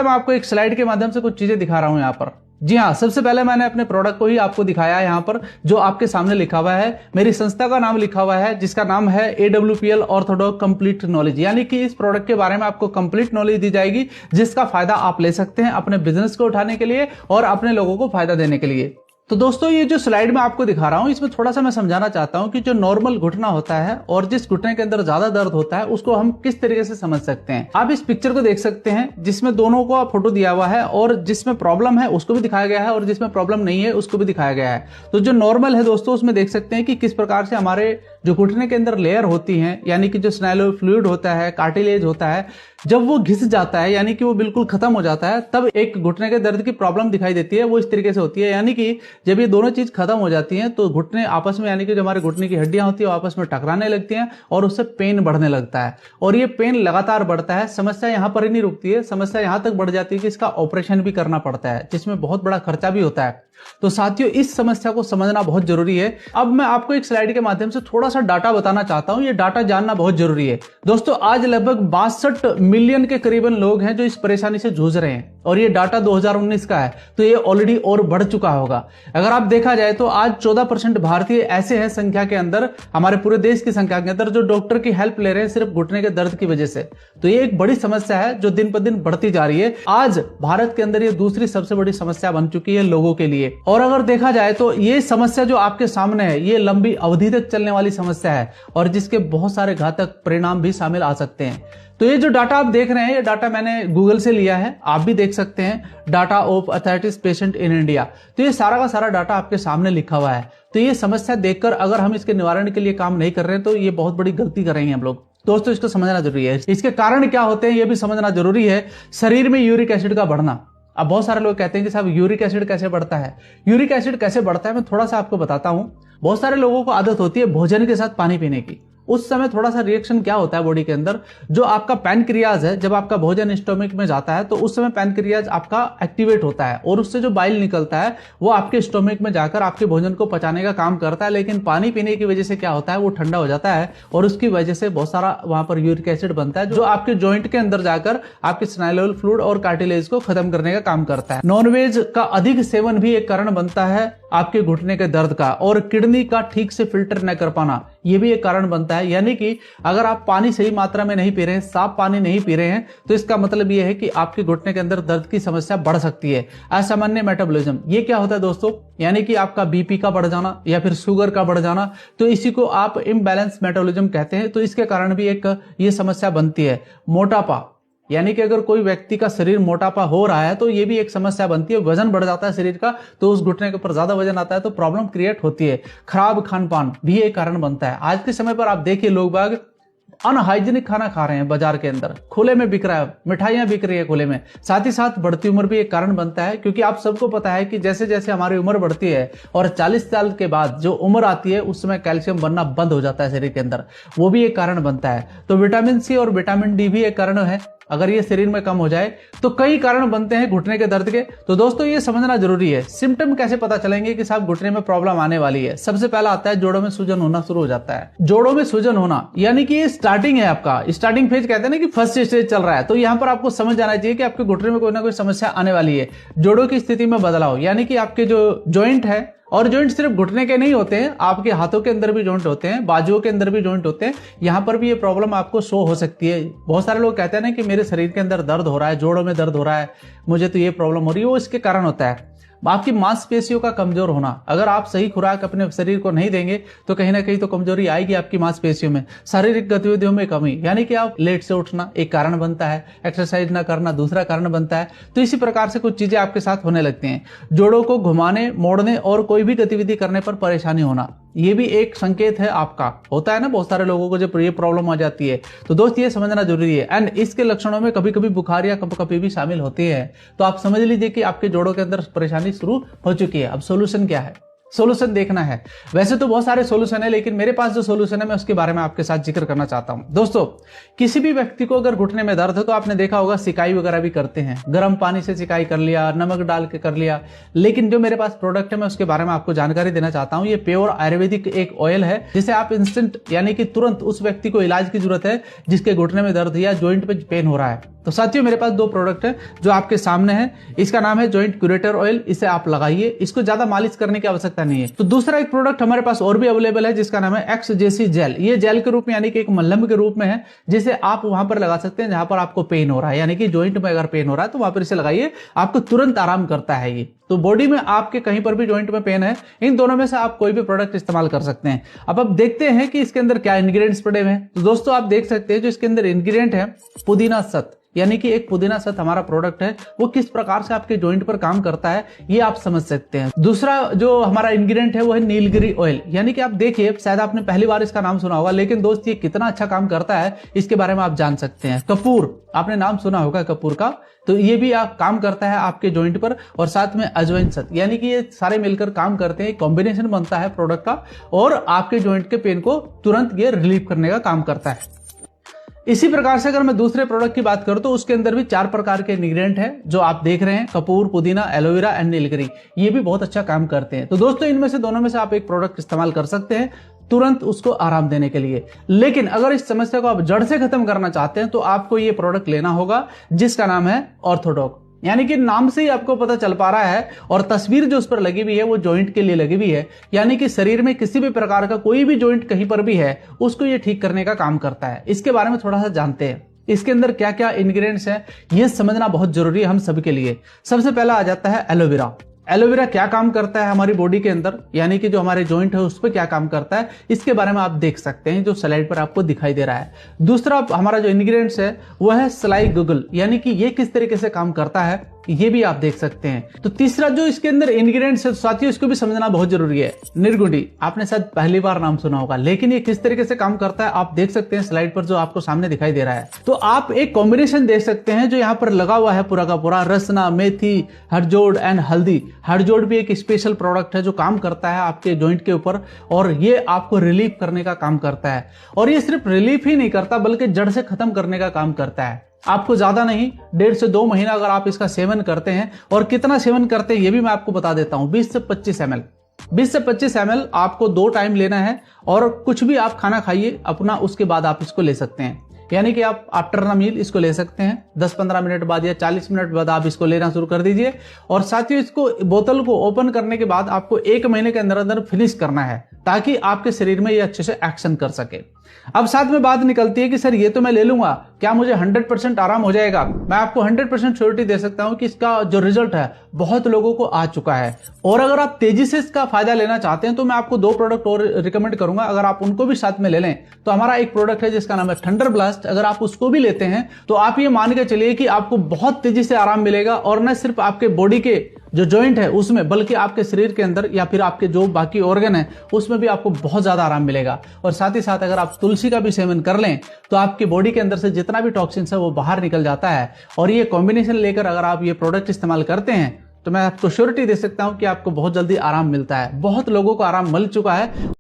मैं आपको एक स्लाइड के माध्यम से कुछ चीजें दिखा रहा हूं यहाँ पर। जी हाँ, सबसे पहले मैंने अपने प्रोडक्ट को ही आपको दिखाया है। यहाँ पर जो आपके सामने लिखा हुआ है, मेरी संस्था का नाम लिखा हुआ है, जिसका नाम है AWPL ऑर्थोडॉक्स कंप्लीट नॉलेज। यानी कि इस प्रोडक्ट के बारे में आपको कंप्लीट नॉलेज दी जाएगी, जिसका फायदा आप ले सकते हैं अपने बिजनेस को उठाने के लिए और अपने लोगों को फायदा देने के लिए। तो दोस्तों, ये जो स्लाइड में आपको दिखा रहा हूं, इसमें थोड़ा सा मैं समझाना चाहता हूं कि जो नॉर्मल घुटना होता है और जिस घुटने के अंदर ज्यादा दर्द होता है, उसको हम किस तरीके से समझ सकते हैं। आप इस पिक्चर को देख सकते हैं, जिसमें दोनों को फोटो दिया हुआ है और जिसमें प्रॉब्लम है उसको भी दिखाया गया है और जिसमें प्रॉब्लम नहीं है उसको भी दिखाया गया है। तो जो नॉर्मल है दोस्तों, उसमें देख सकते हैं कि किस प्रकार से हमारे जो घुटने के अंदर लेयर होती है, यानी कि जो स्नायुलर फ्लूइड होता है, कार्टिलेज होता है, जब वो घिस जाता है, यानी कि वो बिल्कुल खत्म हो जाता है, तब एक घुटने के दर्द की प्रॉब्लम दिखाई देती है। वो इस तरीके से होती है, यानी कि जब ये दोनों चीज खत्म हो जाती हैं तो घुटने आपस में, यानी कि जो हमारे घुटने की हड्डियां होती है, वो आपस में टकराने लगती हैं और उससे पेन बढ़ने लगता है। और ये पेन लगातार बढ़ता है। समस्या यहां पर ही नहीं रुकती है, समस्या यहां तक बढ़ जाती है कि इसका ऑपरेशन भी करना पड़ता है, जिसमें बहुत बड़ा खर्चा भी होता है। तो साथियों, इस समस्या को समझना बहुत जरूरी है। अब मैं आपको एक स्लाइड के माध्यम से थोड़ा सा डाटा बताना चाहता हूं। ये डाटा जानना बहुत जरूरी है दोस्तों। आज लगभग 62 मिलियन के करीबन लोग हैं जो इस परेशानी से जूझ रहे हैं, और ये डाटा 2019 का है, तो ये ऑलरेडी और बढ़ चुका होगा। अगर आप देखा जाए तो आज 14% भारतीय ऐसे हैं संख्या के अंदर, हमारे पूरे देश की संख्या के अंदर, जो डॉक्टर की हेल्प ले रहे हैं सिर्फ घुटने के दर्द की वजह से। तो ये एक बड़ी समस्या है जो दिन पर दिन बढ़ती जा रही है। आज भारत के अंदर ये दूसरी सबसे बड़ी समस्या बन चुकी है लोगों के लिए। और अगर देखा जाए तो ये समस्या जो आपके सामने है, ये लंबी अवधि तक चलने वाली समस्या है और जिसके बहुत सारे घातक परिणाम भी शामिल आ सकते हैं। तो ये जो डाटा आप देख रहे हैं, ये डाटा मैंने गूगल से लिया है, आप भी देख सकते हैं, data of arthritis patient in India. तो ये सारा का सारा डाटा आपके सामने लिखा हुआ है। तो ये समस्या देखकर अगर हम इसके निवारण के लिए काम नहीं कर रहे हैं तो ये बहुत बड़ी गलती कर रहे हैं हम लोग। दोस्तों, इसको समझना जरूरी है। इसके कारण क्या होते हैं ये भी समझना जरूरी है। शरीर में यूरिक एसिड का बढ़ना। अब बहुत सारे लोग कहते हैं कि साहब यूरिक एसिड कैसे बढ़ता है। यूरिक एसिड कैसे बढ़ता है मैं थोड़ा सा आपको बताता हूं। बहुत सारे लोगों को आदत होती है भोजन के साथ पानी पीने की। उस समय थोड़ा सा रिएक्शन क्या होता है बॉडी के अंदर, जो आपका पैनक्रियाज है, जब आपका भोजन स्टोमक में जाता है तो उस समय पैनक्रियाज आपका एक्टिवेट होता है और उससे जो बाइल निकलता है वो आपके स्टोमक में जाकर आपके भोजन को पचाने का काम करता है। लेकिन पानी पीने की वजह से क्या होता है, वो ठंडा हो जाता है और उसकी वजह से बहुत सारा वहां पर यूरिक एसिड बनता है, जो आपके जॉइंट के अंदर जाकर आपके स्नायुलर फ्लूइड और कार्टिलेज को खत्म करने का काम करता है। नॉनवेज का अधिक सेवन भी एक कारण बनता है आपके घुटने के दर्द का, और किडनी का ठीक से फिल्टर न कर पाना ये भी एक कारण बनता है। यानी कि अगर आप पानी सही मात्रा में नहीं पी रहे हैं, साफ पानी नहीं पी रहे हैं, तो इसका मतलब यह है कि आपके घुटने के अंदर दर्द की समस्या बढ़ सकती है। असामान्य मेटाबॉलिज्म, ये क्या होता है दोस्तों, यानी कि आपका बीपी का बढ़ जाना या फिर शुगर का बढ़ जाना, तो इसी को आप इम्बैलेंस मेटाबॉलिज्म कहते हैं। तो इसके कारण भी एक ये समस्या बनती है। मोटापा, यानी कि अगर कोई व्यक्ति का शरीर मोटापा हो रहा है तो ये भी एक समस्या बनती है। वजन बढ़ जाता है शरीर का, तो उस घुटने के ऊपर ज्यादा वजन आता है तो प्रॉब्लम क्रिएट होती है। खराब खान पान भी एक कारण बनता है। आज के समय पर आप देखिए, लोग बाग अनहाइजीनिक खाना खा रहे हैं, बाजार के अंदर खुले में बिक रहा है, मिठाइयां बिक रही है खुले में। साथ ही साथ बढ़ती उम्र भी एक कारण बनता है, क्योंकि आप सबको पता है कि जैसे जैसे हमारी उम्र बढ़ती है और 40 साल के बाद जो उम्र आती है उस समय कैल्शियम बनना बंद हो जाता है शरीर के अंदर, वो भी एक कारण बनता है। तो विटामिन सी और विटामिन डी भी एक कारण है। अगर ये शरीर में कम हो जाए तो कई कारण बनते हैं घुटने के दर्द के। तो दोस्तों, ये समझना जरूरी है। सिम्टम कैसे पता चलेंगे कि साहब घुटने में प्रॉब्लम आने वाली है। सबसे पहला आता है जोड़ों में सूजन होना शुरू हो जाता है। जोड़ों में सूजन होना यानी कि ये स्टार्टिंग है, आपका स्टार्टिंग फेज कहते हैं ना कि फर्स्ट स्टेज चल रहा है। तो यहाँ पर आपको समझ जाना चाहिए कि आपके घुटने में कोई ना कोई समस्या आने वाली है। जोड़ों की स्थिति में बदलाव, यानी कि आपके जो जॉइंट है, और जॉइंट सिर्फ घुटने के नहीं होते हैं, आपके हाथों के अंदर भी जॉइंट होते हैं, बाजुओं के अंदर भी जॉइंट होते हैं। यहाँ पर भी ये प्रॉब्लम आपको शो हो सकती है। बहुत सारे लोग कहते हैं ना कि मेरे शरीर के अंदर दर्द हो रहा है, जोड़ों में दर्द हो रहा है, मुझे तो ये प्रॉब्लम हो रही है। वो इसके कारण होता है आपकी मांसपेशियों का कमजोर होना। अगर आप सही खुराक अपने शरीर को नहीं देंगे तो कहीं ना कहीं तो कमजोरी आएगी आपकी मांसपेशियों में। शारीरिक गतिविधियों में कमी, यानी कि आप लेट से उठना एक कारण बनता है, एक्सरसाइज ना करना दूसरा कारण बनता है। तो इसी प्रकार से कुछ चीजें आपके साथ होने लगती हैं। जोड़ों को घुमाने, मोड़ने और कोई भी गतिविधि करने पर परेशानी होना, ये भी एक संकेत है आपका। होता है ना बहुत सारे लोगों को जब ये प्रॉब्लम आ जाती है। तो दोस्त, ये समझना जरूरी है। एंड इसके लक्षणों में कभी कभी बुखार या कपकपी भी शामिल होती है। तो आप समझ लीजिए कि आपके जोड़ों के अंदर परेशानी शुरू हो चुकी है। अब सोल्यूशन क्या है? सोल्यूशन देखना है। वैसे तो बहुत सारे सोल्यूशन है, लेकिन मेरे पास जो सोल्यूशन है मैं उसके बारे में आपके साथ जिक्र करना चाहता हूं। दोस्तों, किसी भी व्यक्ति को अगर घुटने में दर्द है तो आपने देखा होगा सिकाई वगैरह भी करते हैं, गर्म पानी से सिकाई कर लिया, नमक डाल के कर लिया। लेकिन जो मेरे पास प्रोडक्ट है मैं उसके बारे में आपको जानकारी देना चाहता हूं। ये प्योर आयुर्वेदिक एक ऑयल है जिसे आप इंस्टेंट यानी कि तुरंत उस व्यक्ति को इलाज की जरूरत है जिसके घुटने में दर्द या ज्वाइंट पे पेन हो रहा है। तो साथियों, मेरे पास दो प्रोडक्ट है जो आपके सामने है। इसका नाम है जॉइंट क्यूरेटर ऑयल। इसे आप लगाइए, इसको ज्यादा मालिश करने की आवश्यकता नहीं है। तो दूसरा एक प्रोडक्ट हमारे पास और भी अवेलेबल है जिसका नाम है XJC जेल। ये जेल के रूप में यानी कि एक मलहम के रूप में है जिसे आप वहां पर लगा सकते हैं जहां पर आपको पेन हो रहा है, यानी कि जॉइंट में अगर पेन हो रहा है तो वहां पर इसे लगाइए, आपको तुरंत आराम करता है ये। तो बॉडी में आपके कहीं पर भी जॉइंट में पेन है, इन दोनों में से आप कोई भी प्रोडक्ट इस्तेमाल कर सकते हैं। अब देखते हैं कि इसके अंदर क्या इंग्रेडिएंट्स पड़े हुए हैं। तो दोस्तों, आप देख सकते हैं जो इसके अंदर इंग्रेडिएंट है पुदीना सत, यानी कि एक पुदीना सत हमारा प्रोडक्ट है, वो किस प्रकार से आपके जॉइंट पर काम करता है ये आप समझ सकते हैं। दूसरा जो हमारा इंग्रेडिएंट है वो है नीलगिरी ऑयल, यानी कि आप देखिए, शायद आपने पहली बार इसका नाम सुना होगा, लेकिन दोस्त ये कितना अच्छा काम करता है इसके बारे में आप जान सकते हैं। कपूर, आपने नाम सुना होगा कपूर का, तो ये भी आप काम करता है आपके जॉइंट पर। और साथ में अजवाइन सत, यानी कि ये सारे मिलकर काम करते हैं, कॉम्बिनेशन बनता है प्रोडक्ट का और आपके जॉइंट के पेन को तुरंत ये रिलीव करने का काम करता है। इसी प्रकार से अगर मैं दूसरे प्रोडक्ट की बात करूं तो उसके अंदर भी 4 प्रकार के इंग्रेडिएंट हैं जो आप देख रहे हैं, कपूर, पुदीना, एलोवेरा एंड नीलगिरी। ये भी बहुत अच्छा काम करते हैं। तो दोस्तों, इनमें से दोनों में से आप एक प्रोडक्ट इस्तेमाल कर सकते हैं तुरंत उसको आराम देने के लिए। लेकिन अगर इस समस्या को आप जड़ से खत्म करना चाहते हैं तो आपको ये प्रोडक्ट लेना होगा जिसका नाम है ऑर्थोडॉक। यानी कि नाम से ही आपको पता चल पा रहा है और तस्वीर जो उस पर लगी हुई है वो जॉइंट के लिए लगी हुई है, यानी कि शरीर में किसी भी प्रकार का कोई भी जॉइंट कहीं पर भी है उसको ये ठीक करने का काम करता है। इसके बारे में थोड़ा सा जानते हैं, इसके अंदर क्या क्या इंग्रेडिएंट्स हैं ये समझना बहुत जरूरी है हम सभी के लिए। सबसे पहला आ जाता है एलोवेरा। एलोवेरा क्या काम करता है हमारी बॉडी के अंदर, यानी कि जो हमारे जॉइंट है उस पर क्या काम करता है, इसके बारे में आप देख सकते हैं जो स्लाइड पर आपको दिखाई दे रहा है। दूसरा हमारा जो इंग्रेडिएंट्स है वो है सलाई गुगल, यानी कि ये किस तरीके से काम करता है ये भी आप देख सकते हैं। तो तीसरा जो इसके अंदर इंग्रेडिएंट्स है साथियों, इसको भी समझना बहुत जरूरी है, निर्गुंडी। आपने शायद पहली बार नाम सुना होगा, लेकिन ये किस तरीके से काम करता है आप देख सकते हैं स्लाइड पर जो आपको सामने दिखाई दे रहा है। तो आप एक कॉम्बिनेशन देख सकते हैं जो यहाँ पर लगा हुआ है पूरा का पूरा, रसना, मेथी, हरजोड़ एंड हल्दी। हरजोड़ भी एक स्पेशल प्रोडक्ट है जो काम करता है आपके जॉइंट के ऊपर और ये आपको रिलीफ करने का काम करता है। और ये सिर्फ रिलीफ ही नहीं करता बल्कि जड़ से खत्म करने का काम करता है। आपको ज्यादा नहीं, 1.5 से 2 महीना अगर आप इसका सेवन करते हैं, और कितना सेवन करते हैं ये भी मैं आपको बता देता हूं, 20 से 25 ml। 20 से 25 ml आपको 2 टाइम लेना है और कुछ भी आप खाना खाइए अपना, उसके बाद आप इसको ले सकते हैं। यानी कि आप आफ्टर द मील इसको ले सकते हैं, 10-15 मिनट बाद या 40 मिनट बाद आप इसको लेना शुरू कर दीजिए। और साथियों, इसको बोतल को ओपन करने के बाद आपको 1 महीने के अंदर अंदर फिनिश करना है ताकि आपके शरीर में ये अच्छे से एक्शन कर सके। अब साथ में बात निकलती है कि सर ये तो मैं ले लूंगा, क्या मुझे 100% आराम हो जाएगा? मैं आपको 100% श्योरिटी दे सकता हूं कि इसका जो रिजल्ट है बहुत लोगों को आ चुका है। और अगर आप तेजी से इसका फायदा लेना चाहते हैं तो मैं आपको 2 प्रोडक्ट और रिकमेंड करूंगा, अगर आप उनको भी साथ में ले लें तो हमारा एक प्रोडक्ट है जिसका नाम है थंडर ब्लास्ट। अगर आप उसको भी लेते हैं तो आप ये मान के चलिए कि आपको बहुत तेजी से आराम मिलेगा, और न सिर्फ आपके बॉडी के जो जॉइंट है उसमें, बल्कि आपके शरीर के अंदर या फिर आपके जो बाकी ऑर्गन है उसमें भी आपको बहुत ज्यादा आराम मिलेगा। और साथ ही साथ अगर आप तुलसी का भी सेवन कर लें तो आपकी बॉडी के अंदर से जितना भी टॉक्सिन्स है वो बाहर निकल जाता है। और ये कॉम्बिनेशन लेकर अगर आप ये प्रोडक्ट इस्तेमाल करते हैं तो मैं आपको श्योरिटी दे सकता हूं कि आपको बहुत जल्दी आराम मिलता है। बहुत लोगों को आराम मिल चुका है।